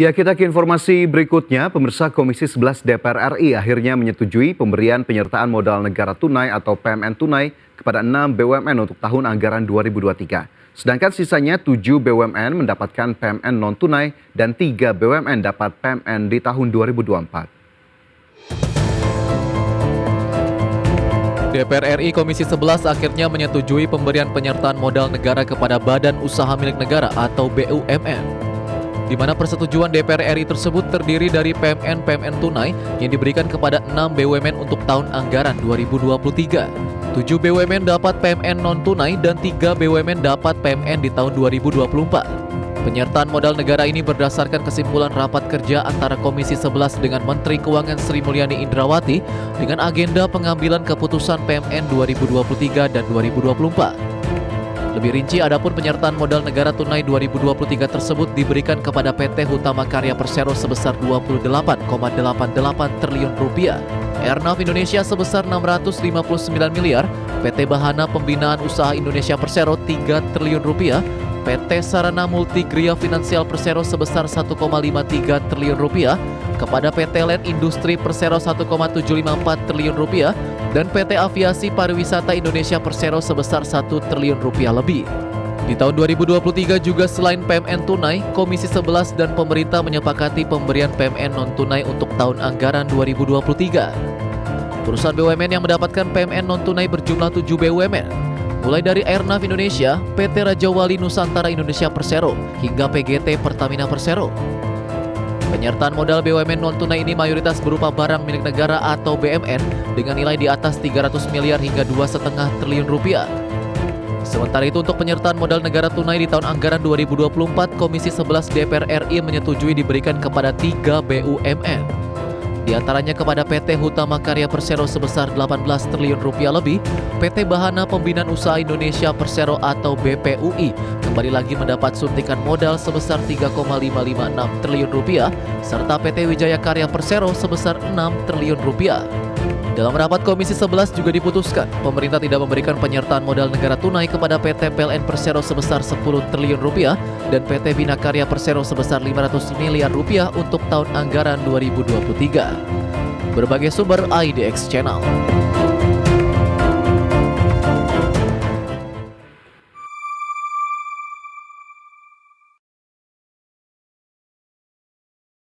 Ya, kita ke informasi berikutnya. Pemirsa, Komisi 11 DPR RI akhirnya menyetujui pemberian penyertaan modal negara tunai atau PMN tunai kepada 6 BUMN untuk tahun anggaran 2023. Sedangkan sisanya 7 BUMN mendapatkan PMN non-tunai dan 3 BUMN dapat PMN di tahun 2024. DPR RI Komisi 11 akhirnya menyetujui pemberian penyertaan modal negara kepada Badan Usaha Milik Negara atau BUMN. Di mana persetujuan DPR RI tersebut terdiri dari PMN tunai yang diberikan kepada 6 BUMN untuk tahun anggaran 2023. 7 BUMN dapat PMN non-tunai dan 3 BUMN dapat PMN di tahun 2024. Penyertaan modal negara ini berdasarkan kesimpulan rapat kerja antara Komisi 11 dengan Menteri Keuangan Sri Mulyani Indrawati dengan agenda pengambilan keputusan PMN 2023 dan 2024. Lebih rinci, adapun penyertaan modal negara tunai 2023 tersebut diberikan kepada PT Hutama Karya Persero sebesar 28,88 triliun rupiah, Airnav Indonesia sebesar 659 miliar, PT Bahana Pembinaan Usaha Indonesia Persero 3 triliun rupiah, PT Sarana Multigria Finansial Persero sebesar 1,53 triliun rupiah, kepada PT Land Industri Persero 1,754 triliun rupiah, dan PT Aviasi Pariwisata Indonesia Persero sebesar 1 triliun rupiah lebih. Di tahun 2023 juga selain PMN tunai, Komisi 11 dan pemerintah menyepakati pemberian PMN non-tunai untuk tahun anggaran 2023. Perusahaan BUMN yang mendapatkan PMN non-tunai berjumlah 7 BUMN, mulai dari Airnav Indonesia, PT Raja Wali Nusantara Indonesia Persero, hingga PGT Pertamina Persero. Penyertaan modal BUMN non-tunai ini mayoritas berupa barang milik negara atau BMN dengan nilai di atas 300 miliar hingga 2,5 triliun rupiah. Sementara itu untuk penyertaan modal negara tunai di tahun anggaran 2024, Komisi 11 DPR RI menyetujui diberikan kepada 3 BUMN. Di antaranya kepada PT Hutama Karya Persero sebesar 18 triliun rupiah lebih, PT Bahana Pembinaan Usaha Indonesia Persero atau BPUI kembali lagi mendapat suntikan modal sebesar 3,556 triliun rupiah, serta PT Wijaya Karya Persero sebesar 6 triliun rupiah. Dalam rapat Komisi 11 juga diputuskan, pemerintah tidak memberikan penyertaan modal negara tunai kepada PT PLN Persero sebesar 10 triliun rupiah dan PT Bina Karya Persero sebesar 500 miliar rupiah untuk tahun anggaran 2023. Berbagai sumber IDX Channel.